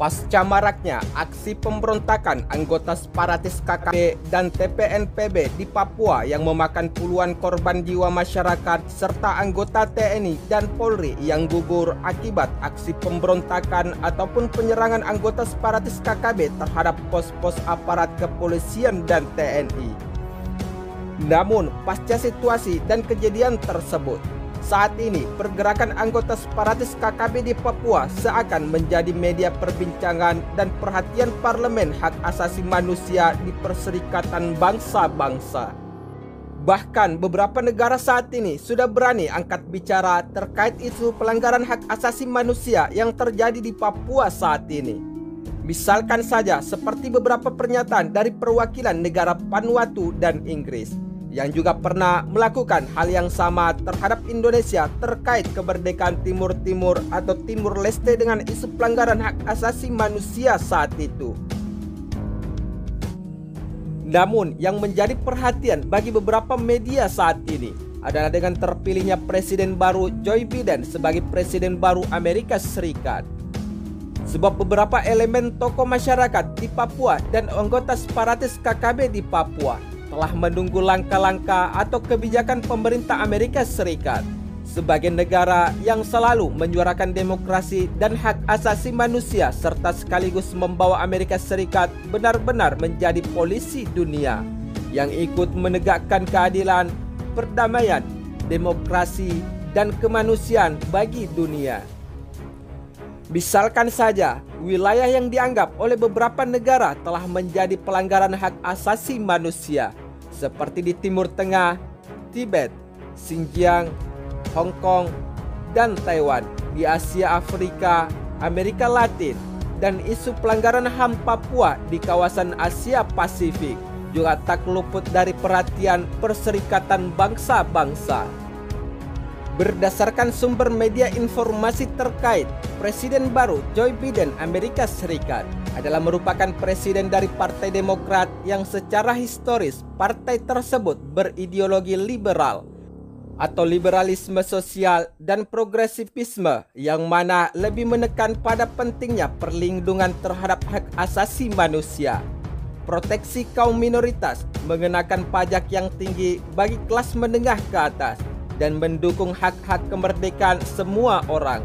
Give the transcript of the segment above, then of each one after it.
Pasca maraknya aksi pemberontakan anggota separatis KKB dan TPNPB di Papua yang memakan puluhan korban jiwa masyarakat serta anggota TNI dan Polri yang gugur akibat aksi pemberontakan ataupun penyerangan anggota separatis KKB terhadap pos-pos aparat kepolisian dan TNI. Namun, pasca situasi dan kejadian tersebut, saat ini, pergerakan anggota separatis KKB di Papua seakan menjadi media perbincangan dan perhatian Parlemen Hak Asasi Manusia di Perserikatan Bangsa-Bangsa. Bahkan beberapa negara saat ini sudah berani angkat bicara terkait isu pelanggaran hak asasi manusia yang terjadi di Papua saat ini. Misalkan saja seperti beberapa pernyataan dari perwakilan negara Vanuatu dan Inggris, yang juga pernah melakukan hal yang sama terhadap Indonesia terkait kemerdekaan Timur Timur atau Timur Leste dengan isu pelanggaran hak asasi manusia saat itu. Namun yang menjadi perhatian bagi beberapa media saat ini adalah dengan terpilihnya Presiden baru Joe Biden sebagai Presiden baru Amerika Serikat. Sebab beberapa elemen tokoh masyarakat di Papua dan anggota separatis KKB di Papua telah menunggu langkah-langkah atau kebijakan pemerintah Amerika Serikat sebagai negara yang selalu menyuarakan demokrasi dan hak asasi manusia serta sekaligus membawa Amerika Serikat benar-benar menjadi polisi dunia yang ikut menegakkan keadilan, perdamaian, demokrasi, dan kemanusiaan bagi dunia. Misalkan saja, wilayah yang dianggap oleh beberapa negara telah menjadi pelanggaran hak asasi manusia, seperti di Timur Tengah, Tibet, Xinjiang, Hong Kong, dan Taiwan, di Asia Afrika, Amerika Latin, dan isu pelanggaran HAM Papua di kawasan Asia Pasifik juga tak luput dari perhatian Perserikatan Bangsa-Bangsa. Berdasarkan sumber media informasi terkait, Presiden baru Joe Biden Amerika Serikat adalah merupakan presiden dari Partai Demokrat yang secara historis partai tersebut berideologi liberal atau liberalisme sosial dan progresivisme yang mana lebih menekan pada pentingnya perlindungan terhadap hak asasi manusia, proteksi kaum minoritas, mengenakan pajak yang tinggi bagi kelas menengah ke atas, dan mendukung hak-hak kemerdekaan semua orang.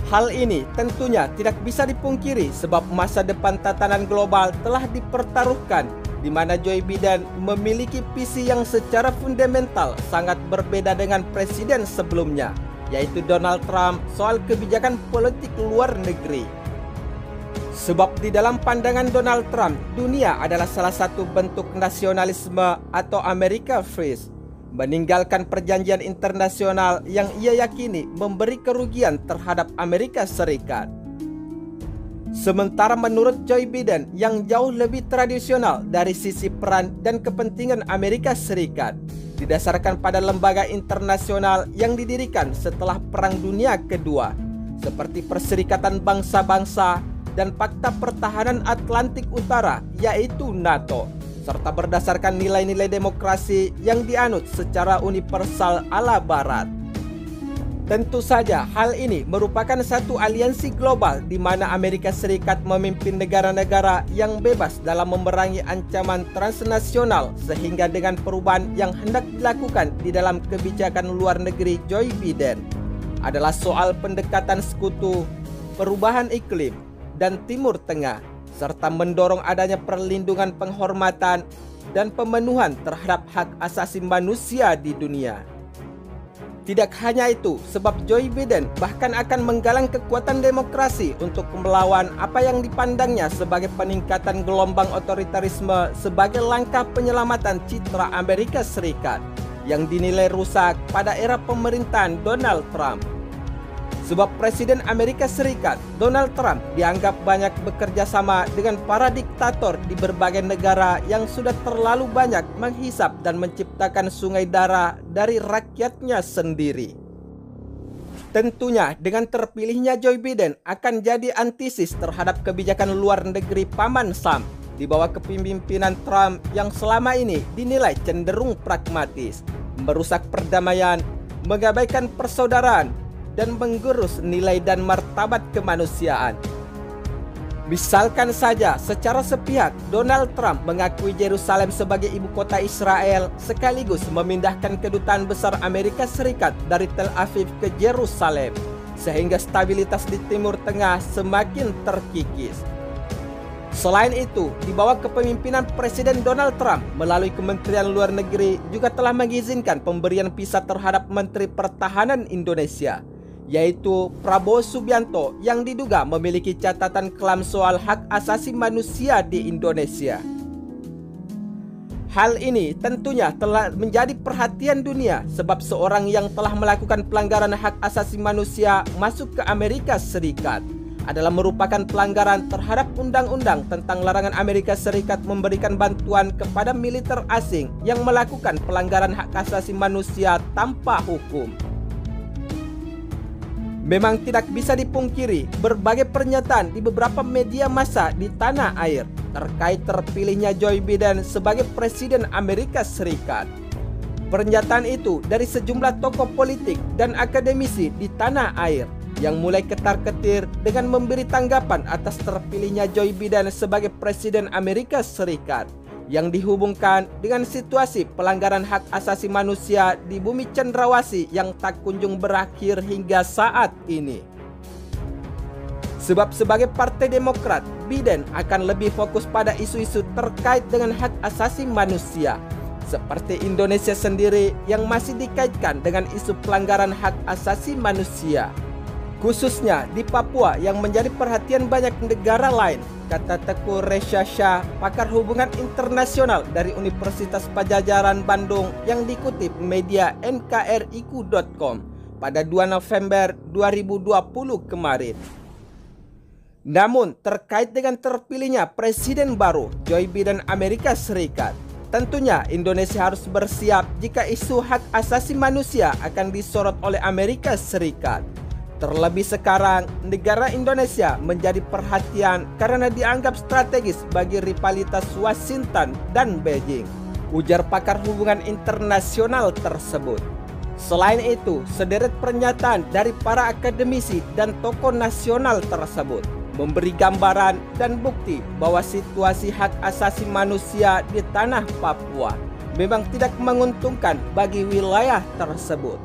Hal ini tentunya tidak bisa dipungkiri sebab masa depan tatanan global telah dipertaruhkan, di mana Joe Biden memiliki visi yang secara fundamental sangat berbeda dengan presiden sebelumnya, yaitu Donald Trump soal kebijakan politik luar negeri. Sebab di dalam pandangan Donald Trump, dunia adalah salah satu bentuk nasionalisme atau America First, meninggalkan perjanjian internasional yang ia yakini memberi kerugian terhadap Amerika Serikat. Sementara menurut Joe Biden yang jauh lebih tradisional dari sisi peran dan kepentingan Amerika Serikat, didasarkan pada lembaga internasional yang didirikan setelah Perang Dunia Kedua, seperti Perserikatan Bangsa-Bangsa dan Fakta Pertahanan Atlantik Utara, yaitu NATO, serta berdasarkan nilai-nilai demokrasi yang dianut secara universal ala Barat. Tentu saja hal ini merupakan satu aliansi global di mana Amerika Serikat memimpin negara-negara yang bebas dalam memerangi ancaman transnasional, sehingga dengan perubahan yang hendak dilakukan di dalam kebijakan luar negeri Joe Biden adalah soal pendekatan sekutu, perubahan iklim, dan Timur Tengah, serta mendorong adanya perlindungan, penghormatan, dan pemenuhan terhadap hak asasi manusia di dunia. Tidak hanya itu, sebab Joe Biden bahkan akan menggalang kekuatan demokrasi untuk melawan apa yang dipandangnya sebagai peningkatan gelombang otoritarisme sebagai langkah penyelamatan citra Amerika Serikat yang dinilai rusak pada era pemerintahan Donald Trump. Sebab Presiden Amerika Serikat, Donald Trump, dianggap banyak bekerja sama dengan para diktator di berbagai negara yang sudah terlalu banyak menghisap dan menciptakan sungai darah dari rakyatnya sendiri. Tentunya dengan terpilihnya Joe Biden akan jadi antisis terhadap kebijakan luar negeri Paman Sam di bawah kepemimpinan Trump yang selama ini dinilai cenderung pragmatis, merusak perdamaian, mengabaikan persaudaraan, dan menggerus nilai dan martabat kemanusiaan. Misalkan saja, secara sepihak, Donald Trump mengakui Yerusalem sebagai ibu kota Israel sekaligus memindahkan kedutaan besar Amerika Serikat dari Tel Aviv ke Yerusalem, sehingga stabilitas di Timur Tengah semakin terkikis. Selain itu, di bawah kepemimpinan Presiden Donald Trump melalui Kementerian Luar Negeri juga telah mengizinkan pemberian visa terhadap Menteri Pertahanan Indonesia, yaitu Prabowo Subianto yang diduga memiliki catatan kelam soal hak asasi manusia di Indonesia. Hal ini tentunya telah menjadi perhatian dunia sebab seorang yang telah melakukan pelanggaran hak asasi manusia masuk ke Amerika Serikat adalah merupakan pelanggaran terhadap undang-undang tentang larangan Amerika Serikat memberikan bantuan kepada militer asing yang melakukan pelanggaran hak asasi manusia tanpa hukum. Memang tidak bisa dipungkiri, berbagai pernyataan di beberapa media massa di tanah air terkait terpilihnya Joe Biden sebagai Presiden Amerika Serikat. Pernyataan itu dari sejumlah tokoh politik dan akademisi di tanah air yang mulai ketar-ketir dengan memberi tanggapan atas terpilihnya Joe Biden sebagai Presiden Amerika Serikat, yang dihubungkan dengan situasi pelanggaran hak asasi manusia di bumi cendrawasih yang tak kunjung berakhir hingga saat ini. Sebab sebagai Partai Demokrat, Biden akan lebih fokus pada isu-isu terkait dengan hak asasi manusia, seperti Indonesia sendiri yang masih dikaitkan dengan isu pelanggaran hak asasi manusia, khususnya di Papua yang menjadi perhatian banyak negara lain, kata Teguh Resya Shah, pakar hubungan internasional dari Universitas Padjadjaran Bandung yang dikutip media nkriku.com pada 2 November 2020 kemarin. Namun terkait dengan terpilihnya Presiden baru Joe Biden Amerika Serikat, tentunya Indonesia harus bersiap jika isu hak asasi manusia akan disorot oleh Amerika Serikat. Terlebih sekarang, negara Indonesia menjadi perhatian karena dianggap strategis bagi rivalitas Washington dan Beijing, ujar pakar hubungan internasional tersebut. Selain itu, sederet pernyataan dari para akademisi dan tokoh nasional tersebut memberi gambaran dan bukti bahwa situasi hak asasi manusia di tanah Papua memang tidak menguntungkan bagi wilayah tersebut.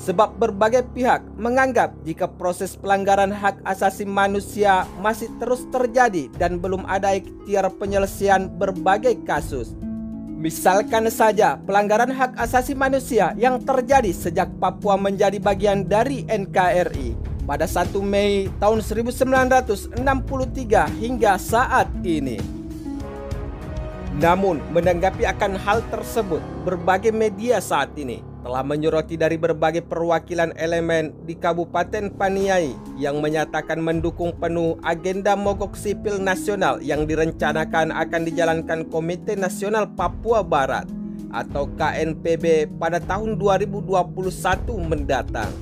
Sebab berbagai pihak menganggap jika proses pelanggaran hak asasi manusia masih terus terjadi dan belum ada ikhtiar penyelesaian berbagai kasus. Misalkan saja pelanggaran hak asasi manusia yang terjadi sejak Papua menjadi bagian dari NKRI pada 1 Mei tahun 1963 hingga saat ini. Namun, menanggapi akan hal tersebut, berbagai media saat ini telah menyoroti dari berbagai perwakilan elemen di Kabupaten Paniai yang menyatakan mendukung penuh agenda mogok sipil nasional yang direncanakan akan dijalankan Komite Nasional Papua Barat atau KNPB pada tahun 2021 mendatang.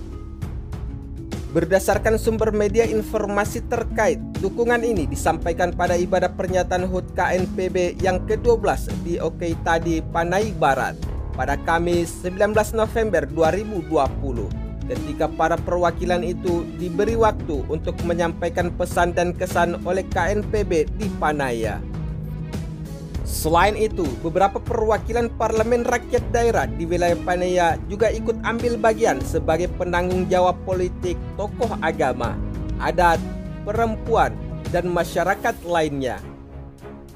Berdasarkan sumber media informasi terkait, dukungan ini disampaikan pada ibadah pernyataan HUT KNPB yang ke-12 di Okeitadi, Panai Barat pada Kamis 19 November 2020, ketika para perwakilan itu diberi waktu untuk menyampaikan pesan dan kesan oleh KNPB di Panaya. Selain itu, beberapa perwakilan parlemen rakyat daerah di wilayah Panaya juga ikut ambil bagian sebagai penanggung jawab politik tokoh agama, adat, perempuan, dan masyarakat lainnya.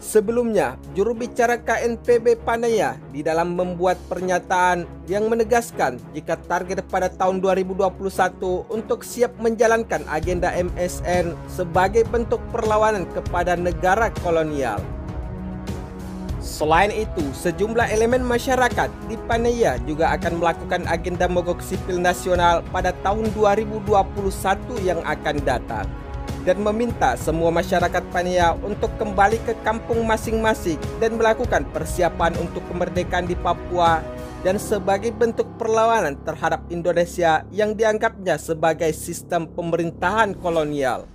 Sebelumnya, juru bicara KNPB Panaya di dalam membuat pernyataan yang menegaskan jika target pada tahun 2021 untuk siap menjalankan agenda MSN sebagai bentuk perlawanan kepada negara kolonial. Selain itu, sejumlah elemen masyarakat di Panaya juga akan melakukan agenda mogok sipil nasional pada tahun 2021 yang akan datang, dan meminta semua masyarakat Panaya untuk kembali ke kampung masing-masing dan melakukan persiapan untuk kemerdekaan di Papua dan sebagai bentuk perlawanan terhadap Indonesia yang dianggapnya sebagai sistem pemerintahan kolonial.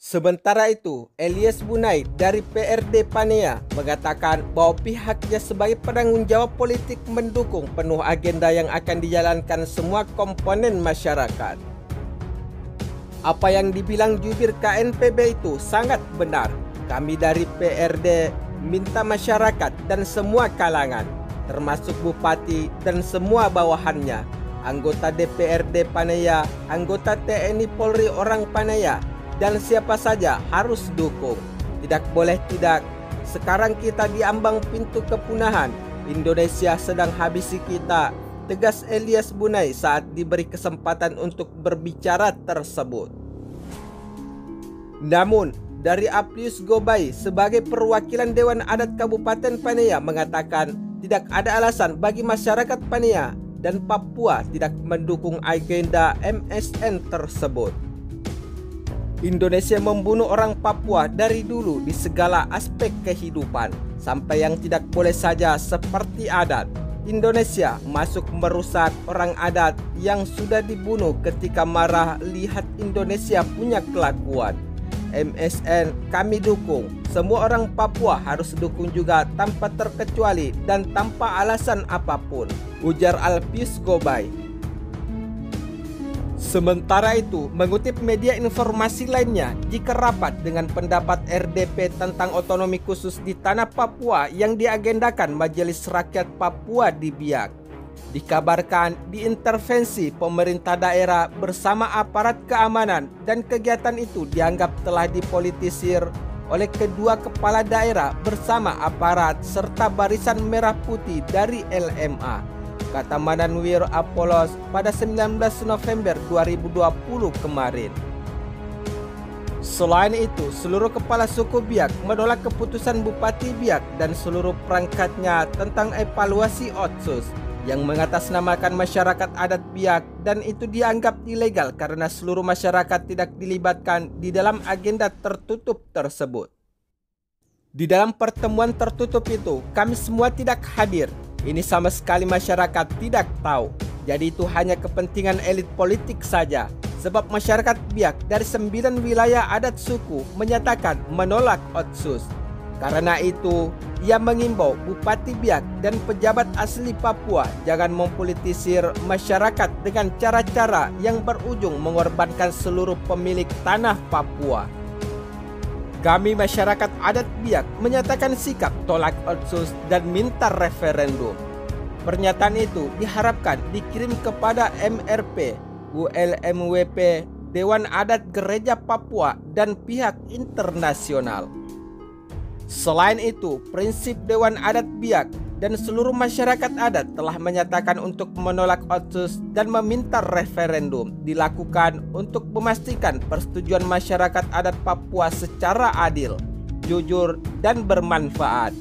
Sementara itu, Elias Bunai dari PRD Panaya mengatakan bahwa pihaknya sebagai penanggung jawab politik mendukung penuh agenda yang akan dijalankan semua komponen masyarakat. Apa yang dibilang jubir KNPB itu sangat benar. Kami dari PRD minta masyarakat dan semua kalangan, termasuk bupati dan semua bawahannya, anggota DPRD Panaya, anggota TNI Polri orang Panaya, dan siapa saja harus dukung. Tidak boleh tidak. Sekarang kita di ambang pintu kepunahan. Indonesia sedang habisi kita, tegas Elias Bunai saat diberi kesempatan untuk berbicara tersebut. Namun, dari Aplius Gobai sebagai perwakilan Dewan Adat Kabupaten Panaya mengatakan tidak ada alasan bagi masyarakat Panaya dan Papua tidak mendukung agenda MSN tersebut. Indonesia membunuh orang Papua dari dulu di segala aspek kehidupan, sampai yang tidak boleh saja seperti adat. Indonesia masuk merusak orang adat yang sudah dibunuh ketika marah lihat Indonesia punya kelakuan. MSN kami dukung, semua orang Papua harus dukung juga tanpa terkecuali dan tanpa alasan apapun, ujar Aplius Gobai. Sementara itu, mengutip media informasi lainnya, jika rapat dengan pendapat RDP tentang otonomi khusus di tanah Papua yang diagendakan Majelis Rakyat Papua di Biak, dikabarkan diintervensi pemerintah daerah bersama aparat keamanan dan kegiatan itu dianggap telah dipolitisir oleh kedua kepala daerah bersama aparat serta barisan merah putih dari LMA. Kata Mananwir Apolos pada 19 November 2020 kemarin. Selain itu, seluruh kepala suku Biak menolak keputusan Bupati Biak dan seluruh perangkatnya tentang evaluasi Otsus yang mengatasnamakan masyarakat adat Biak, dan itu dianggap ilegal karena seluruh masyarakat tidak dilibatkan di dalam agenda tertutup tersebut. Di dalam pertemuan tertutup itu, kami semua tidak hadir. Ini sama sekali masyarakat tidak tahu. Jadi itu hanya kepentingan elit politik saja. Sebab masyarakat Biak dari 9 wilayah adat suku menyatakan menolak Otsus. Karena itu, ia mengimbau Bupati Biak dan pejabat asli Papua jangan mempolitisir masyarakat dengan cara-cara yang berujung mengorbankan seluruh pemilik tanah Papua. Kami masyarakat adat Biak menyatakan sikap tolak Otsus dan minta referendum. Pernyataan itu diharapkan dikirim kepada MRP, ULMWP, Dewan Adat Gereja Papua, dan pihak internasional. Selain itu, prinsip Dewan Adat Biak dan seluruh masyarakat adat telah menyatakan untuk menolak Otsus dan meminta referendum dilakukan untuk memastikan persetujuan masyarakat adat Papua secara adil, jujur, dan bermanfaat.